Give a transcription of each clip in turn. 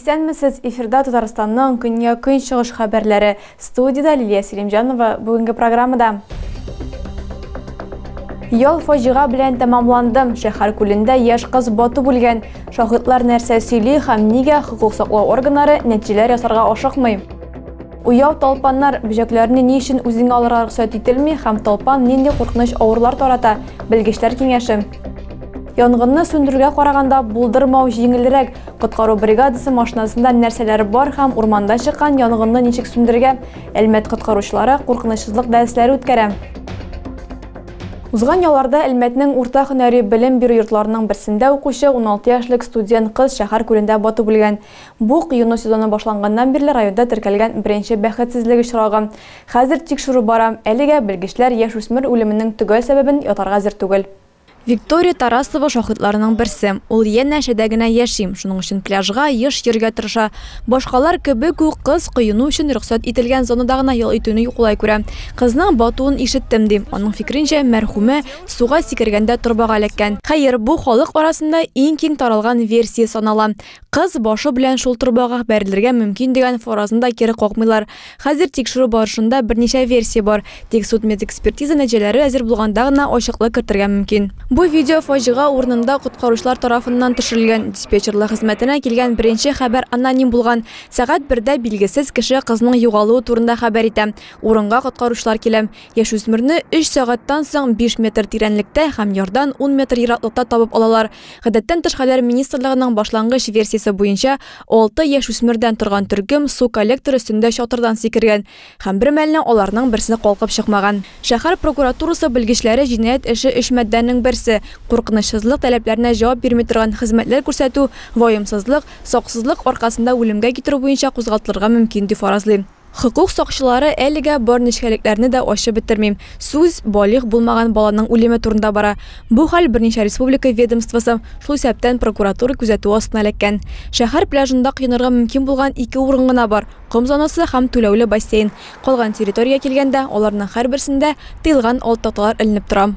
Исәнмесез, эфирда Татарстанның көньяк-көнчыгыш хәбәрләре. Студияда Лилия Селимҗанова бүгенге программада. Ял фаҗига белән тәмамланды. Шәһәр күлендә яшь кыз батып үлгән. Шаһидлар нәрсә сөйли һәм нигә хокук саклау органнары нәтиҗәләр ясарга ашыкмый? Уяу талпаннар бөҗәкләрне ни өчен үзеңә алырга рөхсәт ителми һәм талпан нинди куркыныч авырлар тарата? Белгечләр киңәше. Янгынны сүндерүгә караганда булдырмау җиңелрәк. Коткару бригадасы машинасында нәрсәләр бар һәм урманда чыккан янгынны ничек сүндерергә Әлмәт коткаручылары куркынычсызлык дәресләре үткәрә. Узган ялларда Әлмәтнең урта һөнәри белем бирү йортларының берсендә укучы 16 яшьлек студент кыз шәһәр күлендә батып үлгән. Бу кыюну сезоны башланганнан бирле районда теркәлгән беренче бәхетсезлек очрагы. Хәзер тикшерү бара. Әлегә белгечләр яшүсмер үлеменең төгәл сәбәбен ятарга әзер түгел. Виктория Тарасова шаһитларының берсе. Ул янәшәдә генә яшим, шуның өчен пляжга еш йөргә тырыша. Башкалар кебек үк кыз кыйну өчен рөхсәт ителгән зонада гына ял итүне юклай күрә. Кызның батуын ишеттем ди. Аның фикренчә, мәрхүмә суга сикергәндә торбага эләккән. Хәер, бу халык арасында иң киң таралган версия санала. Кыз башы белән шул торбага бәрелергә мөмкин дигән фаразында кире какмыйлар. Хәзер тикшерү барышында берничә версия бар. Тик судмедик экспертиза нәтиҗәләре әзер булганда гына ачыклык кертергә мөмкин. Бу видео фаҗига урынында коткаручылар тарафыннан төшерелгән. Диспетчерлык хезмәтенә килгән беренче хәбәр аноним булган. Сәгать 1дә билгесез кеше кызның югалуы турында хәбәр итә. Урынга коткаручылар килә. Яшүсмерне 3 сәгатьтән соң 5 метр тирәнлектә һәм ярдан 10 метр ераклыкта табып алалар. Гадәттән тыш хәлләр министрлыгының башлангыч версиясе буенча 6 яшүсмердән торган төркем су коллектор өстендә чатырдан сикергән һәм бер мәлне аларның берсе калкып чыкмаган. Шәһәр прокуратурасы белгечләре җинаять эше 3 маддәнең берсе куркынычсызлык таләпләренә җавап бирми торган хезмәтләр күрсәтү, ваемсызлык, саксызлык аркасында үлемгә китерү буенча кузгатылырга мөмкин дип фаразлый. Хокук сакчылары әлегә бар нечкәлекләрне дә ачып бетермим. Сүз балигъ булмаган баланың үлеме турында бара. Бу хәл берничә республика ведомствосы, шул сәптән прокуратура күзәтү астына эләккән. Шәһәр пляжында кыйнарга мөмкин булган 2 урын гына бар: ком зонасы һәм түләүле бассейн. Калган территориягә килгәндә, аларның һәрберсендә тыелган алттаталар эленеп тора.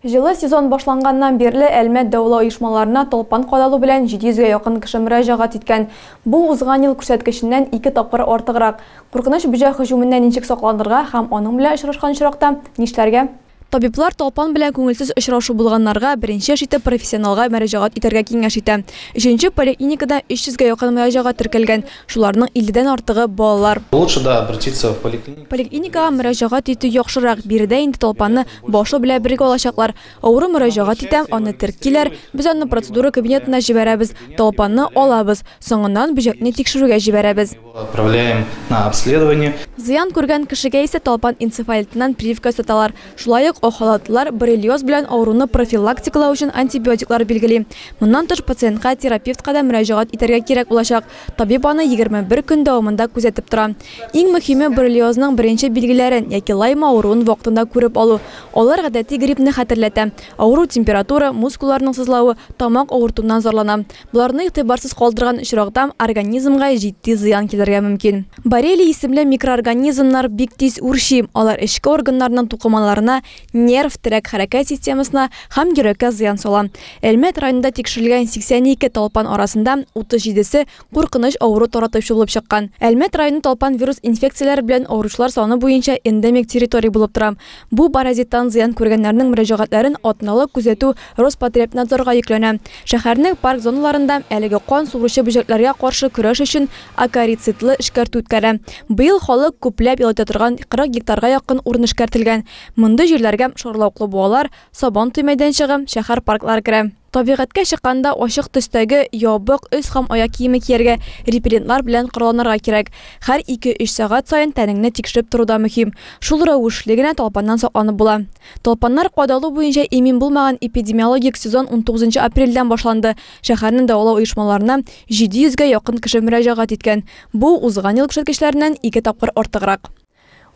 Җылы сезон башланганнан бирле Әлмәт дәүләт оешмаларына талпан кадалу белән 700-гә якын кеше мөрәҗәгать иткән. Бу узган ел күрсәткеченнән 2 тапкыр артыграк. Куркыныч бөҗәк һөҗүменнән ничек сакланырга һәм аның белән очрашкан очракта нишләргә? Табиблар талпан белән күңелсез очрашу булганнарга беренче итеп профессионалга мөрәҗәгать итәргә киңәш итә. 3нче поликлиникада 300-гә якын мөрәҗәгать теркәлгән. Шуларның 50дән артыгы балалар. Лучше обратиться в поликлинику. Поликлиникага мөрәҗәгать итү яхшырак. Биредә инде талпанны башы белән бергә алачаклар. Авыру мөрәҗәгать итәм, аны теркиләр. Без аны процедура кабинетына җибәрәбез. Талпанны алабыз. Соңыннан бөҗәкне тикшерүгә җибәрәбез. Отправляем на обследование. Зыян күргән кешегә исә талпан энцефалитыннан прививка саталар. Шулай ук халатлар боррелиоз белән авыруны профилактикалау өчен антибиотиклар билгели. Моннан тыш пациентка терапевтка да мөрәҗәгать итәргә кирәк булачак. Табиб аны 21 көн дәвамында күзәтеп тора. Иң мөһиме боррелиозның беренче билгеләрен яки лайма авыруын вакытында күреп алу. Алар гадәти гриппны хәтерләтә. Авыру температура, мускулларның сызлавы, тамак авыртуыннан зарлана. Буларны игътибарсыз калдырган очракта организмга җитди зыян килергә мөмкин. Боррелий исемле микроорганизмнар бик тиз үрчи. Алар эчке органнарның тукымаларына, нерв, терәк хәрәкәт системасына һәм йөрәккә зыян сала. Әлмәт районында тикшерелгән 82 талпан арасында 37се куркыныч авыру таратучы булып чыккан. Әлмәт районы талпан вирус инфекцияләре белән авыручылар саны буенча эндемик территория булып тора. Бу паразиттан зыян күргәннәрнең мөрәҗәгатьләрен атналык күзәтү Роспотребнадзорга йөкләнә. Шәһәрнең парк зоналарында әлеге кан сугыручы бөҗәкләргә каршы көрәш өчен акарицитлы эшкәртү үткәрә. Быел халык күпләп ял итә торган 40 гектарга якын урын эшкәртелгән. Монда җирләргә шарлауклы буалар, сабан туй мәйданчыгы, шәһәр парклары керә. Табигатькә чыкканда ачык төстәге ябык өс һәм аяк киеме кияргә, репеллентлар белән коралланырга кирәк. Һәр 2-3 сәгать саен тәнеңне тикшереп тору да мөһим. Шул рәвешле генә талпаннан сакланып була. Талпаннар кадалу буенча имин булмаган эпидемиологик сезон 19 апрельдән башланды. Шәһәрнең дәвалау оешмаларына 700-гә якын кеше мөрәҗәгать иткән. Бу узган ел күрсәткечләреннән 2 тапкыр артыграк.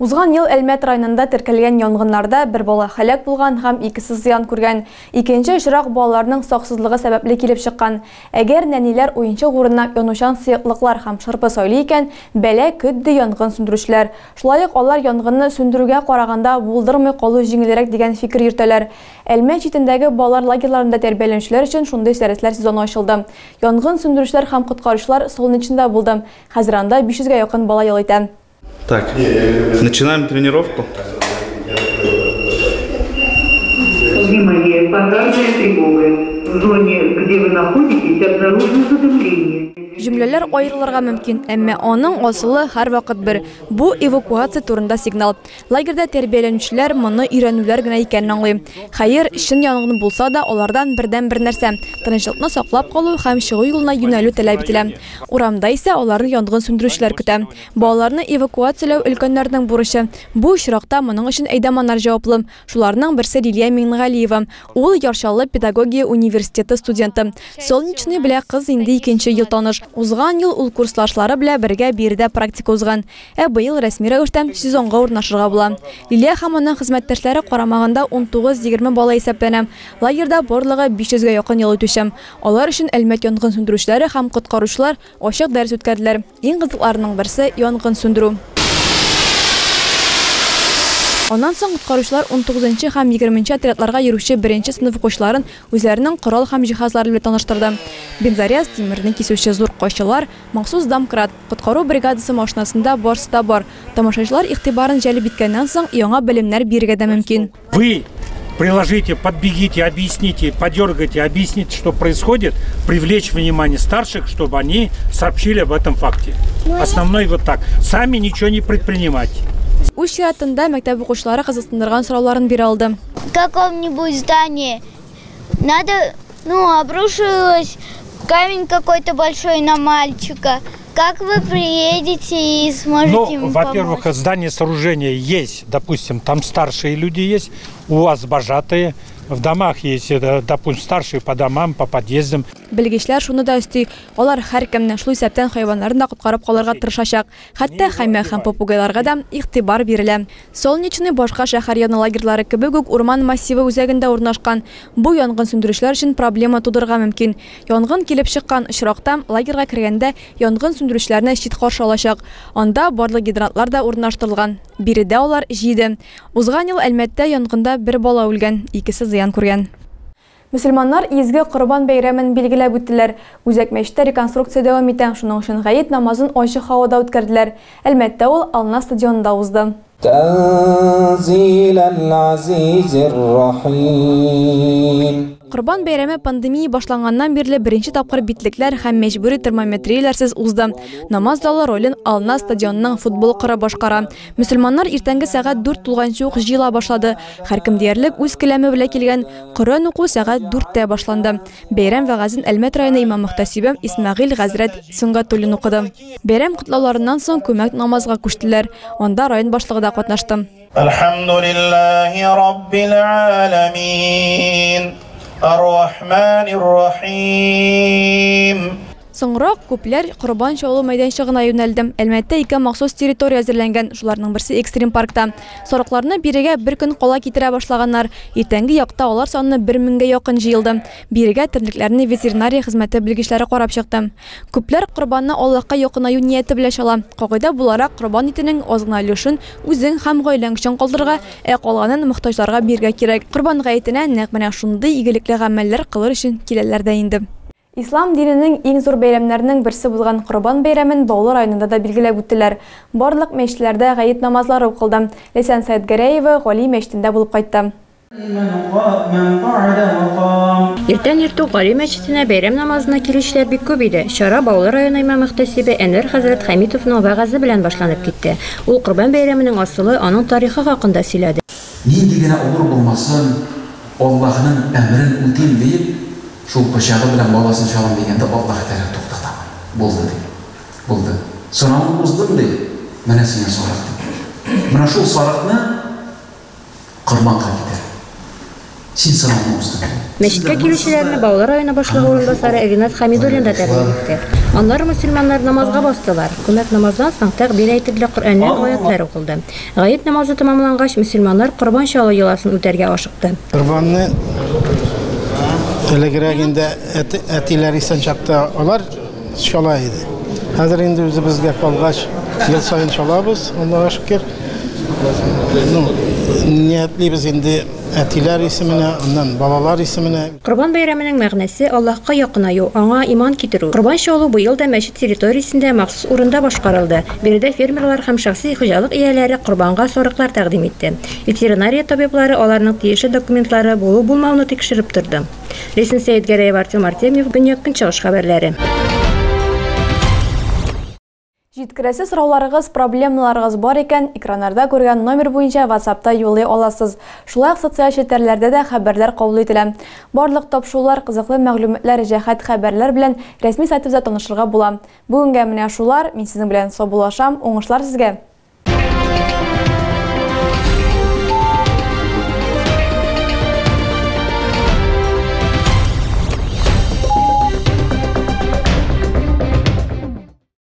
Узган ел Әлмәт районында теркәлгән янгыннарда бер бала һәлак булган һәм икесе зыян күргән. Икенче очрак балаларның саксызлыгы сәбәпле килеп чыккан. Әгәр нәниләр уенчык урынына янучан сыйыклыклар һәм шырпы сайлый икән, бәла көтте янгын сүндерүчеләр. Шулай ук алар янгынны сүндерүгә караганда булдырмый калу җиңелрәк дигән фикер йөртәләр. Әлмәт читендәге балалар лагерьларында тәрбияләнүчеләр өчен шундый сәресләр сезоны ачылды. Янгын сүндерүчеләр һәм коткаручылар Солнечныйда булды. Хәзер анда 500-гә якын бала ял итә. Так, начинаем тренировку. Внимание, пожарная тревога. В зоне, где вы находитесь, обнаружено задымление. Җөмләләр аерылырга мөмкин, әмма аның асылы һәр вакыт бер. Бу эвакуация турында сигнал. Лагерьда тәрбияләнүчеләр моны өйрәнүләр генә икәнен аңлый. Хәер, чын янгын булса да, алардан бердән-бер нәрсә – тынычлыкны саклап калу һәм чыгу юлына юнәлү таләп ителә. Урамда исә аларны янгын сүндерүчеләр көтә. Балаларны эвакуацияләү өлкәннәрнең бурычы. Бу очракта моның өчен әйдәманнар җаваплы. Шуларның берсе Лилия Миңнегалиева. Ул Яршаллы педагогия университеты студенты. Солнечный белән кыз инде 2нче ел таныш. Узган ел ул курслашлары белән бергә биредә практика узган. Быел рәсми рәвештә сезонга урнашырга була. Лилия һәм аның хезмәттәшләре карамагында 19-20 бала исәпләнә. Лагерьда барлыгы 500-гә якын ял итүче. Алар өчен Әлмәт янгын сүндерүчеләре һәм коткаручылар ачык дәрес үткәрделәр. Иң кызыкларының берсе янгын сүндерү. Ondan соң коткаручылар 19-нчы һәм 20-нчы отрядларга йөрүче 1-нче сыйныф укучыларын үзләренең корал һәм җиһазлары белән таныштырды. Бензаряз тимерне кисүче зур кайчылар, махсус домкрат, коткару бригадасы машинасында барсы да бар. Тамашачылар игътибарын җәлеп иткәннән соң яңа белемнәр бирергә дә мөмкин. Вы приложите, подбегите, объясните, подергайте, объясните, что происходит, привлечь внимание старших, чтобы они сообщили об этом факте. Основной вот так. Сами ничего не предпринимать. Үз чиратында мәктәп укучылары кызыксындырган сорауларын бирә алды. В каком-нибудь здании обрушилось камень какой-то большой на мальчика. Как вы приедете и сможете ему помочь? Во-первых, здание сооружения есть, допустим, там старшие люди есть, у вас вожатые. В домах есть, допустим, старшие по домам, по подъездам. Белгечләр шуны да өсти. Алар һәркемне шул исәптән хайваннарын да коткарып калырга тырышачак. Хәтта хәймә һәм попугайларга да игътибар бирелә. Солнечный башка шәһәр яны лагерьлары кебек үк урман массивы үзәгендә урнашкан. Бу янгын сүндерүчеләр өчен проблема тудырырга мөмкин. Янгын килеп чыккан очракта лагерьга кергәндә янгын сүндерүчеләрне чит каршы алачак. Анда барлык гидрантлар да урнаштырылган. Биредә алар 7. Узган ел Әлмәттә янгында бер бала үлгән, икесе зыян күргән. Мөселманнар изге Корбан бәйрәмен билгеләп үттеләр. Үзәк мәчеттә реконструкция дәвам итә, шуның өчен гаит намазын ачык һавада үткәрделәр. Әлмәттә ул Ална стадионында узды. Корбан бәйрәме пандемия башланганнан бирле беренче тапкыр битлекләр һәм мәҗбүри термометрияләрсез узды. Намаз залы ролен Ална стадионының футбол кыры башкара. Мөселманнар иртәнге сәгать 4 тулганчы ук җыела башлады. Һәркем диярлек үз келәме белән килгән. Коръән уку сәгать 4-тә башланды. Бәйрәм вәгазен Әлмәт районы имам мөхтәсибе Исмәгыйль Хәзрәт Сунгатуллин укыды. Бәйрәм котлауларыннан соң күмәк намазга күчтеләр. Анда район башлыгы да катнашты. Алхамдулиллахи раббил аламин. Ар-Рахманир-Рахим. Соңрак күпләр Корбан чалу мәйданчыгына юнәлде. Әлмәттә 2 махсус территория әзерләнгән, шуларның берсе экстрим паркта. Сарыкларны бирегә бер көн кала китерә башлаганнар. Иртәнге якта алар саны 1000-гә якын җыелды. Бирегә терлекләрне ветеринария хезмәте белгечләре карап чыкты. Күпләр Корбанны Аллаһка якынаю нияте белән чала. Кагыйдә буларак Корбан итенең азгына өлешен үзең һәм гаиләң өчен калдырырга, калганын мохтаҗларга бирергә кирәк. Корбан гаетенә нәкъ менә шундый игелекле гамәлләр кылыр өчен киләләр дә инде. Ислам диненең иң зур бәйрәмнәренең берсе булган Корбан бәйрәмен Баулы районында да билгеләп үттеләр. Барлык мәчетләрдә гаит намазлары укылды. Ләйсән Сәйдгәрәева Гали мәчетендә булып кайтты. Иртән иртү Гали мәчетенә бәйрәм намазына килүчеләр бик күп иде. Шара Баулы районы имам мөхтәсибе Әнвәр хәзрәт Хәмитовның вәгазы белән башланып китте. Ул Корбан бәйрәменең асылы, аның тарихы хакында сөйләде. Нинди генә олур булмасын, Аллаһның әмрен үтим дип, шул пычагы белән баласын чалам дигәндә Аллаһ тәрәк туктатам. Булды. Сынауны уздым ди. Менә сиңа сарык. Менә шул сарыкны Корбанга китер. Син сынауны уздың. Мәчеткә килүчеләрне Баулы районы башлыгы урынбасары Ринат Хәмидуллин да тәбрик итте. Аннары мөселманнар намазга бастылар. Күмәк намаздан соң тәкъбир әйтелде, Коръәннән аятлар укылды. Гает намазы тәмамлангач, мөселманнар Корбан чалу йоласын үтәргә ашыкты. Корбанны элегрәгендә әтиләр исән чакта алар чала иде. Хәзер инде үзебезгә калгач, ел сайын чалабыз, Аллаһка шөкер. Ниятлибез инде әтиләр исеменә, аннан балалар исеменә. Корбан бәйрәменең мәгънәсе Аллаһка якынаю, аңа иман китерү. Корбан чалу быел да мәчет территориясендә махсус урында башкарылды. Биредә фермерлар һәм шәхси хуҗалык ияләре корбанга сарыклар тәкъдим итте. Ветеринария табиблары аларның тиешле документлары булу-булмауны тикшереп торды. Лесин Сәйдгәрәев, Артем Артемьев, Бөньяк Көнчыгыш хәбәрләре. Җиткерәсе сорауларыгыз, проблемаларыгыз бар икән, экраннарда күргән номер буенча WhatsApp'та юллый аласыз. Шулай ук социаль челтәрләрдә дә хәбәрләр кабул ителә. Барлык тапшырулар, кызыклы мәгълүматлар, җәһәт хәбәрләр белән рәсми сайтыбызда танышырга була. Бүгенгә менә шулар. Мин сезнең белән саубуллашам. Уңышлар сезгә.